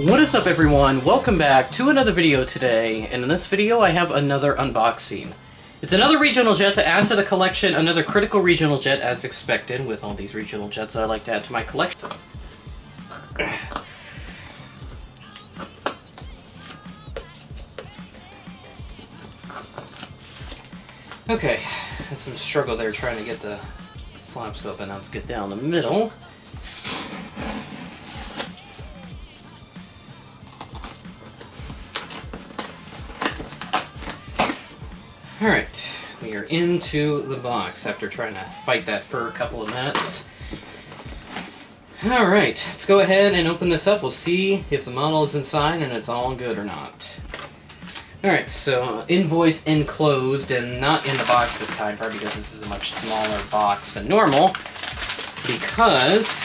What is up, everyone? Welcome back to another video today, and in this video I have another unboxing. It's another regional jet to add to the collection, another critical regional jet as expected with all these regional jets that I like to add to my collection. Okay, had some struggle there trying to get the flaps open. Now let's get down the middle. Alright, we are into the box after trying to fight that for a couple of minutes. Alright, let's go ahead and open this up. We'll see if the model is inside and it's all good or not. Alright, so invoice enclosed and not in the box this time, probably because this is a much smaller box than normal, because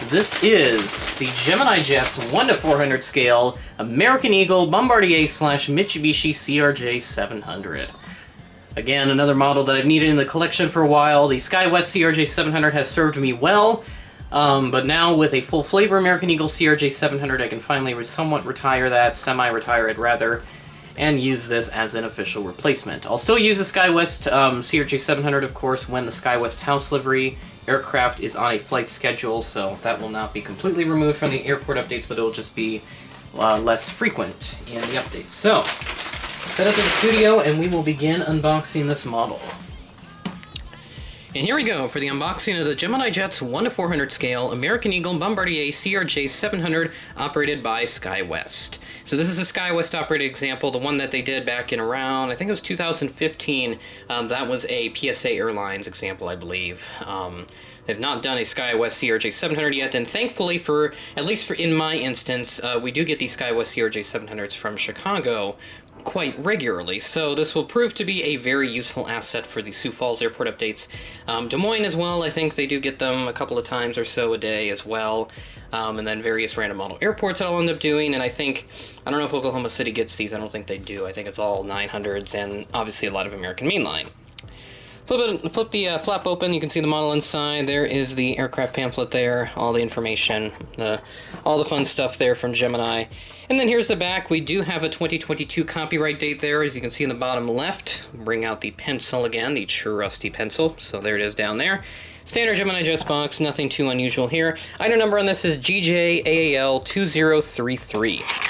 this is the Gemini Jets 1-400 scale American Eagle Bombardier / Mitsubishi CRJ-700. Again, another model that I've needed in the collection for a while. The SkyWest CRJ-700 has served me well, but now with a full flavor American Eagle CRJ-700, I can finally somewhat retire that, semi-retire it rather, and use this as an official replacement. I'll still use the SkyWest CRJ-700, of course, when the SkyWest house livery aircraft is on a flight schedule, so that will not be completely removed from the airport updates, but it will just be less frequent in the updates. So, head up to the studio and we will begin unboxing this model. And here we go for the unboxing of the Gemini Jets 1-400 scale American Eagle Bombardier CRJ-700 operated by SkyWest. So this is a SkyWest operated example, the one that they did back in around, I think it was 2015. That was a PSA Airlines example, I believe. They've not done a SkyWest CRJ-700 yet, and thankfully for, at least for in my instance, we do get these SkyWest CRJ-700s from Chicago quite regularly, so this will prove to be a very useful asset for the Sioux Falls airport updates. Des Moines as well, I think they do get them a couple of times or so a day as well, and then various random model airports I'll end up doing, and I don't know if Oklahoma City gets these, I don't think they do. I think it's all 900s and obviously a lot of American mainline. Flip the flap open, you can see the model inside. There is the aircraft pamphlet there, all the information, all the fun stuff there from Gemini. And then here's the back. We do have a 2022 copyright date there, as you can see in the bottom left. Bring out the pencil again, the trusty pencil. So there it is down there. Standard Gemini Jets box, nothing too unusual here. Item number on this is GJAAL2033.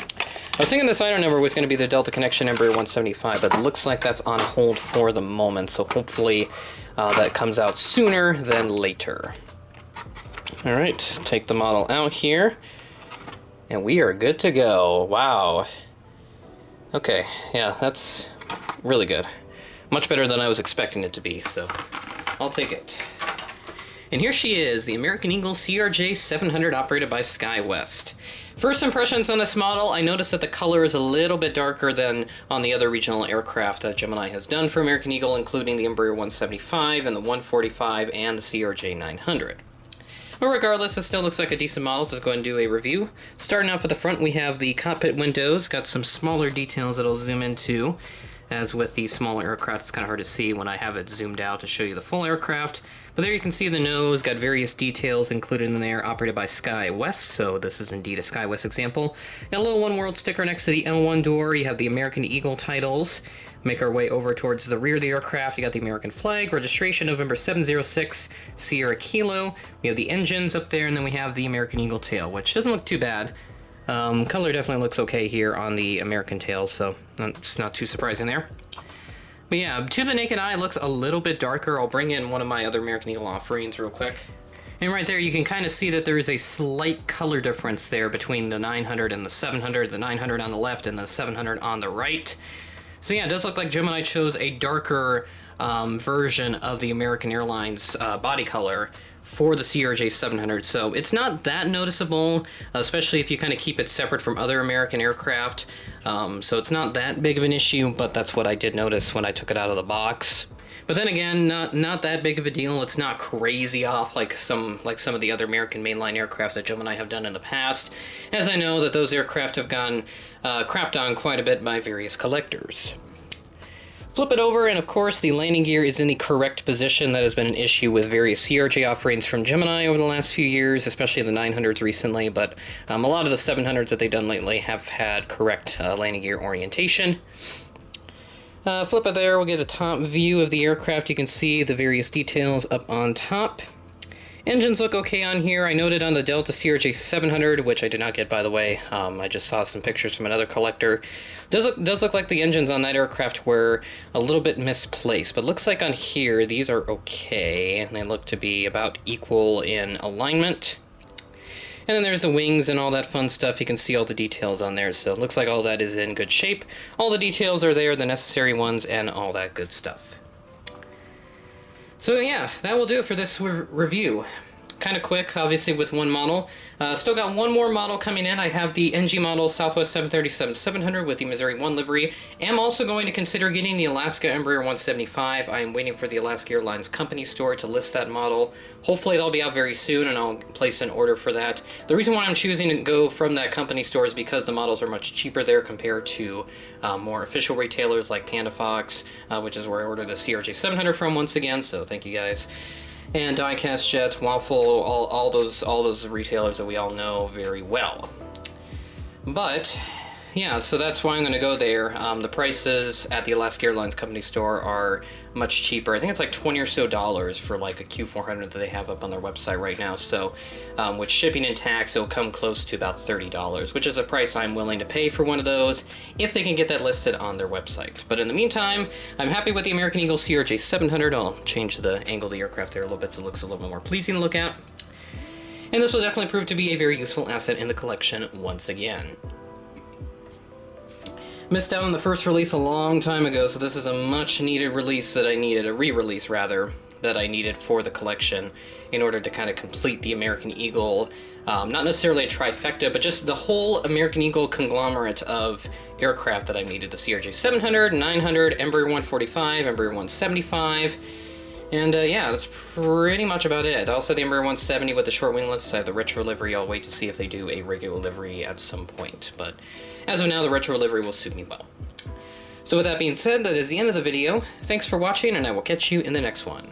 I was thinking this item number was going to be the Delta Connection Embraer 175, but it looks like that's on hold for the moment, so hopefully that comes out sooner than later. Alright, take the model out here, and we are good to go. Wow. Okay, yeah, that's really good. Much better than I was expecting it to be, so I'll take it. And here she is, the American Eagle CRJ-700 operated by SkyWest. First impressions on this model, I noticed that the color is a little bit darker than on the other regional aircraft that Gemini has done for American Eagle, including the Embraer 175 and the 145 and the CRJ-900. But regardless, it still looks like a decent model, so let's go ahead and do a review. Starting off at the front, we have the cockpit windows, got some smaller details that I'll zoom into. As with the smaller aircraft, it's kind of hard to see when I have it zoomed out to show you the full aircraft. But there you can see the nose, got various details included in there, operated by SkyWest, so this is indeed a SkyWest example. Got a little One World sticker next to the L1 door, you have the American Eagle titles. Make our way over towards the rear of the aircraft, you got the American flag, registration November 706, Sierra Kilo. We have the engines up there, and then we have the American Eagle tail, which doesn't look too bad. Color definitely looks okay here on the American tail, so it's not too surprising there. But yeah, to the naked eye, it looks a little bit darker. I'll bring in one of my other American Eagle offerings real quick. And right there, you can kind of see that there is a slight color difference there between the 900 and the 700, the 900 on the left and the 700 on the right. So yeah, it does look like Gemini chose a darker version of the American Airlines body color for the CRJ-700, so it's not that noticeable, especially if you kind of keep it separate from other American aircraft, so it's not that big of an issue, but that's what I did notice when I took it out of the box. But then again, not that big of a deal. It's not crazy off like some of the other American mainline aircraft that Gemini have done in the past, as I know that those aircraft have gone crapped on quite a bit by various collectors. Flip it over, and of course the landing gear is in the correct position. That has been an issue with various CRJ offerings from Gemini over the last few years, especially the 900s recently, but a lot of the 700s that they've done lately have had correct landing gear orientation. Flip it there, we'll get a top view of the aircraft. You can see the various details up on top. Engines look okay on here. I noted on the Delta CRJ-700, which I did not get, by the way. I just saw some pictures from another collector. Does look like the engines on that aircraft were a little bit misplaced, but looks like on here these are okay, and they look to be about equal in alignment. And then there's the wings and all that fun stuff. You can see all the details on there, so it looks like all that is in good shape. All the details are there, the necessary ones, and all that good stuff. So yeah, that will do it for this review. Kind of quick, obviously, with one model. Still got one more model coming in. I have the NG model Southwest 737-700 with the Missouri 1 livery. Am also going to consider getting the Alaska Embraer 175. I am waiting for the Alaska Airlines company store to list that model. Hopefully that'll be out very soon, and I'll place an order for that. The reason why I'm choosing to go from that company store is because the models are much cheaper there compared to more official retailers like Panda Fox, which is where I ordered the CRJ-700 from once again, so thank you guys. And Diecast Jets, Waffle, all those retailers that we all know very well. But yeah, so that's why I'm going to go there. The prices at the Alaska Airlines company store are much cheaper. I think it's like $20 or so for like a Q400 that they have up on their website right now. So with shipping and tax, it'll come close to about $30, which is a price I'm willing to pay for one of those if they can get that listed on their website. But in the meantime, I'm happy with the American Eagle CRJ-700. I'll change the angle of the aircraft there a little bit so it looks a little bit more pleasing to look at. And this will definitely prove to be a very useful asset in the collection once again. Missed out on the first release a long time ago, so this is a much needed release that I needed, a re-release rather, that I needed for the collection in order to kind of complete the American Eagle, not necessarily a trifecta, but just the whole American Eagle conglomerate of aircraft that I needed. The CRJ-700, 900, Embraer 145, Embraer 175, and yeah, that's pretty much about it. Also the Embraer 170 with the short winglets. I have the retro livery. I'll wait to see if they do a regular livery at some point, but as of now, the retro livery will suit me well. So with that being said, that is the end of the video. Thanks for watching, and I will catch you in the next one.